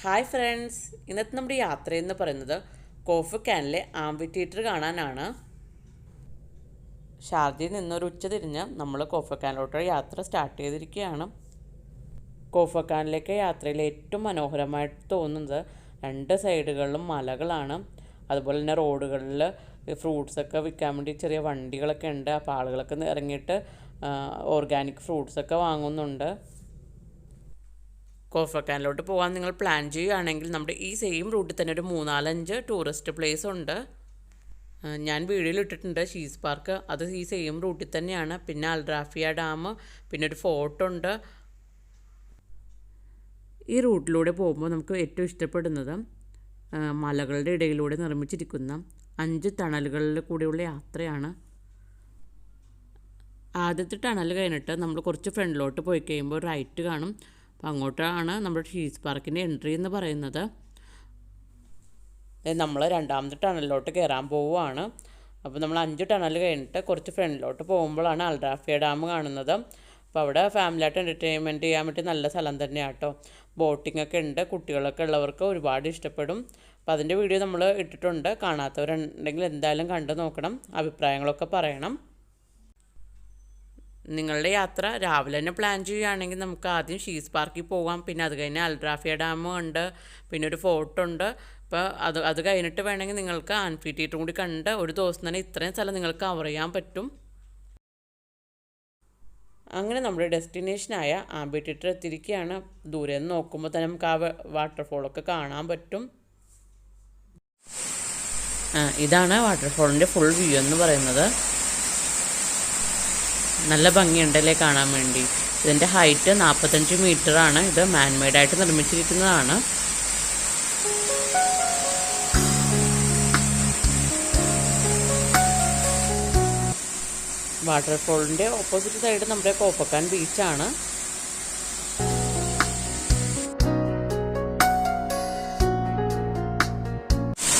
Hi friends, ഇന്നത്തെ നമ്മുടെ യാത്രയെന്ന് പറയുന്നത് കോഫക്കാനിലെ ആംഫി തിയേറ്റർ കാണാനാണ്. ഷാർജയിൽ നിന്നൊരു ഉച്ച തിരിഞ്ഞ് നമ്മൾ കോഫക്കാനിലോട്ട് യാത്ര സ്റ്റാർട്ട് ചെയ്തിരിക്കുകയാണ്. കോഫക്കാനിലേക്ക് യാത്രയിൽ ഏറ്റവും മനോഹരമായിട്ട് തോന്നുന്നത് രണ്ട് സൈഡുകളിലും മലകളാണ്. അതുപോലെ തന്നെ റോഡുകളിൽ ഫ്രൂട്ട്സൊക്കെ വിൽക്കാൻ വേണ്ടി ചെറിയ വണ്ടികളൊക്കെ ഉണ്ട്. അപ്പോൾ ആളുകളൊക്കെ ഇറങ്ങിയിട്ട് ഓർഗാനിക് ഫ്രൂട്ട്സൊക്കെ വാങ്ങുന്നുണ്ട്. കോഫക്കാനിലോട്ട് പോകാൻ നിങ്ങൾ പ്ലാൻ ചെയ്യുകയാണെങ്കിൽ നമ്മുടെ ഈ സെയിം റൂട്ടിൽ തന്നെ ഒരു 3-4-5 ടൂറിസ്റ്റ് പ്ലേസ് ഉണ്ട്. ഞാൻ വീഡിയോയിൽ ഇട്ടിട്ടുണ്ട്. ഷീസ് പാർക്ക് അത് ഈ സെയിം റൂട്ടിൽ തന്നെയാണ്. പിന്നെ അൽറാഫിയ ഡാം, പിന്നെ ഒരു ഫോർട്ട് ഉണ്ട്. ഈ റൂട്ടിലൂടെ പോകുമ്പോൾ നമുക്ക് ഏറ്റവും ഇഷ്ടപ്പെടുന്നത് മലകളുടെ ഇടയിലൂടെ നിർമ്മിച്ചിരിക്കുന്ന 5 ടണലുകളിൽ കൂടെയുള്ള യാത്രയാണ്. ആദ്യത്തെ ടണൽ കഴിഞ്ഞിട്ട് നമ്മൾ കുറച്ച് ഫ്രണ്ടിലോട്ട് പോയി കഴിയുമ്പോൾ റൈറ്റ് കാണും. അപ്പോൾ അങ്ങോട്ടാണ് നമ്മുടെ ഷീസ് പാർക്കിൻ്റെ എൻട്രി എന്ന് പറയുന്നത്. നമ്മൾ രണ്ടാമത്തെ ടണലിലോട്ട് കയറാൻ പോവുകയാണ്. അപ്പോൾ നമ്മൾ 5 ടണൽ കഴിഞ്ഞിട്ട് കുറച്ച് ഫ്രണ്ടിലോട്ട് പോകുമ്പോഴാണ് അൽറാഫിയ ഡാം കാണുന്നത്. അപ്പോൾ അവിടെ ഫാമിലിയായിട്ട് എൻ്റർടൈൻമെൻറ്റ് ചെയ്യാൻ പറ്റിയ നല്ല സ്ഥലം തന്നെയാണ് കേട്ടോ. ബോട്ടിംഗ് ഒക്കെ ഉണ്ട്. കുട്ടികളൊക്കെ ഉള്ളവർക്ക് ഒരുപാട് ഇഷ്ടപ്പെടും. അപ്പോൾ അതിൻ്റെ വീഡിയോ നമ്മൾ ഇട്ടിട്ടുണ്ട്. കാണാത്തവരുണ്ടെങ്കിൽ എന്തായാലും കണ്ടു നോക്കണം, അഭിപ്രായങ്ങളൊക്കെ പറയണം. നിങ്ങളുടെ യാത്ര രാവിലെ തന്നെ പ്ലാൻ ചെയ്യുകയാണെങ്കിൽ നമുക്ക് ആദ്യം ഷീസ് പാർക്കിൽ പോകാം. പിന്നെ അത് കഴിഞ്ഞ് അൽറാഫിയ ഡാം ഉണ്ട്, പിന്നെ ഒരു ഫോർട്ടുണ്ട്. അപ്പോൾ അത് കഴിഞ്ഞിട്ട് വേണമെങ്കിൽ നിങ്ങൾക്ക് ആംഫി തിയേറ്ററും കൂടി കണ്ട് ഒരു ദിവസം തന്നെ ഇത്രയും സ്ഥലം നിങ്ങൾക്ക് കവർ ചെയ്യാൻ പറ്റും. അങ്ങനെ നമ്മുടെ ഡെസ്റ്റിനേഷനായ ആംഫി തിയേറ്റർ എത്തിയിരിക്കുകയാണ്. ദൂരെ നിന്ന് നോക്കുമ്പോൾ തന്നെ നമുക്ക് ആ വാട്ടർഫോളൊക്കെ കാണാൻ പറ്റും. ഇതാണ് വാട്ടർഫോളിൻ്റെ ഫുൾ വ്യൂ എന്ന് പറയുന്നത്. നല്ല ഭംഗിയുണ്ടല്ലേ കാണാൻ വേണ്ടി. ഇതിൻ്റെ ഹൈറ്റ് 45 മീറ്ററാണ്. ഇത് മാൻമെയ്ഡായിട്ട് നിർമ്മിച്ചിരിക്കുന്നതാണ്. വാട്ടർഫോളിൻ്റെ ഓപ്പോസിറ്റ് സൈഡ് നമ്മുടെ കോഫക്കാൻ ബീച്ചാണ്.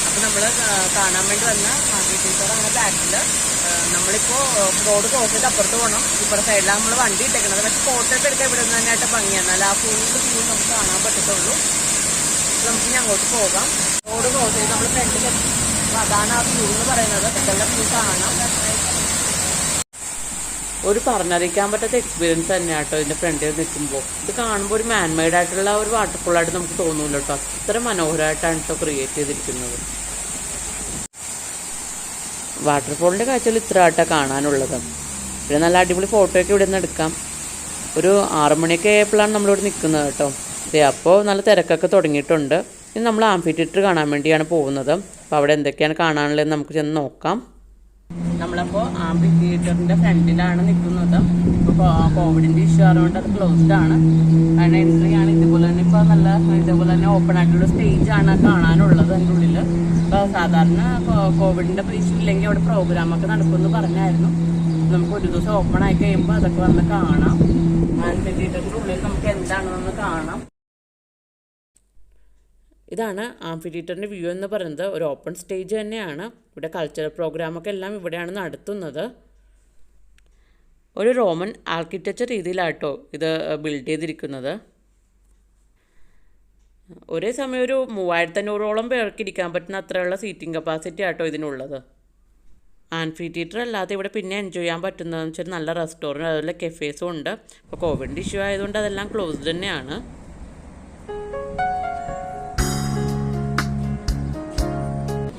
അപ്പോൾ നമ്മൾ കാണാൻ വേണ്ടി വന്ന ആംഫി തിയേറ്ററാണ് ബാക്കിൽ. നമ്മളിപ്പോൾ റോഡ് ക്രോസ് ചെയ്ത് അപ്പുറത്ത് പോകണം. ഇപ്പുറത്തെ സൈഡിലാണ് നമ്മൾ വണ്ടി ഇട്ടേക്കുന്നത്. പക്ഷേ ഫോട്ടോ ഒക്കെ എടുക്കാൻ ഇവിടെ നിന്ന് തന്നെയായിട്ട് ഭംഗിയാണ്. അല്ല ആ ഫുൾ വ്യൂ നമുക്ക് കാണാൻ പറ്റത്തുള്ളൂ. നമുക്ക് ഇനി അങ്ങോട്ട് പോകാം. റോഡ് ക്രോസ് ചെയ്ത് നമ്മൾ ഫ്രണ്ടിലെത്തി. അപ്പോൾ അതാണ് ആ വ്യൂ എന്ന് പറയുന്നത്. ഇതെല്ലാം വ്യൂ കാണാം. ഒരു പറഞ്ഞറിയിക്കാൻ പറ്റാത്ത എക്സ്പീരിയൻസ് തന്നെയാണ് കേട്ടോ ഇതിൻ്റെ ഫ്രണ്ടിൽ നിൽക്കുമ്പോൾ. ഇത് കാണുമ്പോൾ ഒരു മാൻമെയ്ഡായിട്ടുള്ള ഒരു വാട്ടർഫോളായിട്ട് നമുക്ക് തോന്നൂല്ലോ കേട്ടോ. അത്ര മനോഹരമായിട്ടാണ് കേട്ടോ ക്രിയേറ്റ് ചെയ്തിരിക്കുന്നത്. വാട്ടർഫോളിൻ്റെ കാഴ്ചകൾ ഇത്ര ആയിട്ടാണ് കാണാനുള്ളത്. പിന്നെ നല്ല അടിപൊളി ഫോട്ടോയൊക്കെ ഇവിടെ നിന്ന് എടുക്കാം. ഒരു 6 മണിയൊക്കെ ആയപ്പോഴാണ് നമ്മളിവിടെ നിൽക്കുന്നത് കേട്ടോ. അപ്പോൾ നല്ല തിരക്കൊക്കെ തുടങ്ങിയിട്ടുണ്ട്. ഇനി നമ്മൾ ആംഫി തിയേറ്റർ കാണാൻ വേണ്ടിയാണ് പോകുന്നത്. അപ്പോൾ അവിടെ എന്തൊക്കെയാണ് കാണാനുള്ളതെന്ന് നമുക്ക് ചെന്ന് നോക്കാം. നമ്മളപ്പോൾ ആംഫി തിയേറ്ററിൻ്റെ ഫ്രണ്ടിലാണ് നിൽക്കുന്നത്. ഇപ്പോൾ കോവിഡിൻ്റെ ഇഷ്യൂ ആയതുകൊണ്ട് അത് ക്ലോസ്ഡ് ആണ്. അതിൻ്റെ എൻട്രി ആണ്. ഇതുപോലെ തന്നെ ഇപ്പോൾ നല്ല ഇതുപോലെ തന്നെ ഓപ്പൺ ആയിട്ടുള്ള സ്റ്റേജാണ് കാണാനുള്ളത് അതിൻ്റെ ഉള്ളിൽ. ഇപ്പോൾ സാധാരണ കോവിഡിൻ്റെ ഇഷ്യൂ ഇല്ലെങ്കിൽ അവിടെ പ്രോഗ്രാമൊക്കെ നടക്കുമെന്ന് പറഞ്ഞായിരുന്നു. നമുക്ക് ഒരു ദിവസം ഓപ്പൺ ആയി കഴിയുമ്പോൾ അതൊക്കെ വന്ന് കാണാം. ആംഫി തിയേറ്ററിൻ്റെ ഉള്ളിൽ നമുക്ക് എന്താണെന്ന് കാണാം. ഇതാണ് ആംഫി തിയേറ്ററിൻ്റെ വ്യൂ എന്ന് പറയുന്നത്. ഒരു ഓപ്പൺ സ്റ്റേജ് തന്നെയാണ്. ഇവിടെ കൾച്ചറൽ പ്രോഗ്രാമൊക്കെ എല്ലാം ഇവിടെയാണ് നടത്തുന്നത്. ഒരു റോമൻ ആർക്കിടെക്ചർ രീതിയിലാട്ടോ ഇത് ബിൽഡ് ചെയ്തിരിക്കുന്നത്. ഒരേ സമയം ഒരു 3500ഓളം പേർക്ക് ഇരിക്കാൻ പറ്റുന്ന അത്രയുള്ള സീറ്റിംഗ് കപ്പാസിറ്റി ആട്ടോ ഇതിനുള്ളത്. ആംഫി തിയേറ്റർ അല്ലാതെ ഇവിടെ പിന്നെ എൻജോയ് ചെയ്യാൻ പറ്റുന്നതെന്ന് വെച്ചാൽ നല്ല റെസ്റ്റോറൻറ്റ് അതുപോലെ കെഫേസും ഉണ്ട്. അപ്പോൾ കോവിഡിൻ്റെ ഇഷ്യൂ ആയതുകൊണ്ട് അതെല്ലാം ക്ലോസ്ഡ് തന്നെയാണ്.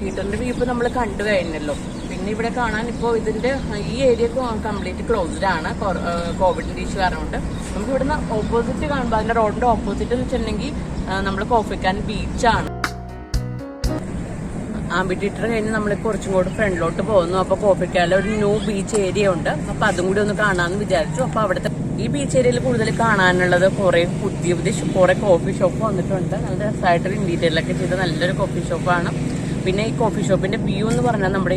തിയേറ്ററിൻ്റെ വ്യൂ ഇപ്പോൾ നമ്മൾ കണ്ടു കഴിഞ്ഞല്ലോ. പിന്നെ ഇവിടെ കാണാൻ ഇപ്പോൾ ഇതിൻ്റെ ഈ ഏരിയ കംപ്ലീറ്റ് ക്ലോസ്ഡ് ആണ് കോവിഡിൻ്റെ ഇഷ്യൂ കാരണം. നമുക്ക് ഇവിടുന്ന് ഓപ്പോസിറ്റ് കാണുമ്പോൾ അതിൻ്റെ റോഡിൻ്റെ ഓപ്പോസിറ്റ് എന്ന് വെച്ചിട്ടുണ്ടെങ്കിൽ നമ്മൾ കോഫക്കാൻ ബീച്ചാണ്. ആംഫി തിയേറ്റർ കഴിഞ്ഞ് നമ്മൾ കുറച്ചും കൂടി ഫ്രണ്ടിലോട്ട് പോകുന്നു. അപ്പോൾ കോഫക്കാനിലെ ഒരു ന്യൂ ബീച്ച് ഏരിയ ഉണ്ട്. അപ്പോൾ അതും കൂടി ഒന്ന് കാണാമെന്ന് വിചാരിച്ചു. അപ്പോൾ അവിടുത്തെ ഈ ബീച്ച് ഏരിയയിൽ കൂടുതൽ കാണാനുള്ളത് കുറേ പുതിയ കുറേ കോഫി ഷോപ്പ് വന്നിട്ടുണ്ട്. നല്ല രസമായിട്ട് ഇൻറ്റീരിയലൊക്കെ ചെയ്ത നല്ലൊരു കോഫി ഷോപ്പാണ്. പിന്നെ ഈ കോഫി ഷോപ്പിൻ്റെ വ്യൂ എന്ന് പറഞ്ഞാൽ നമ്മുടെ ഈ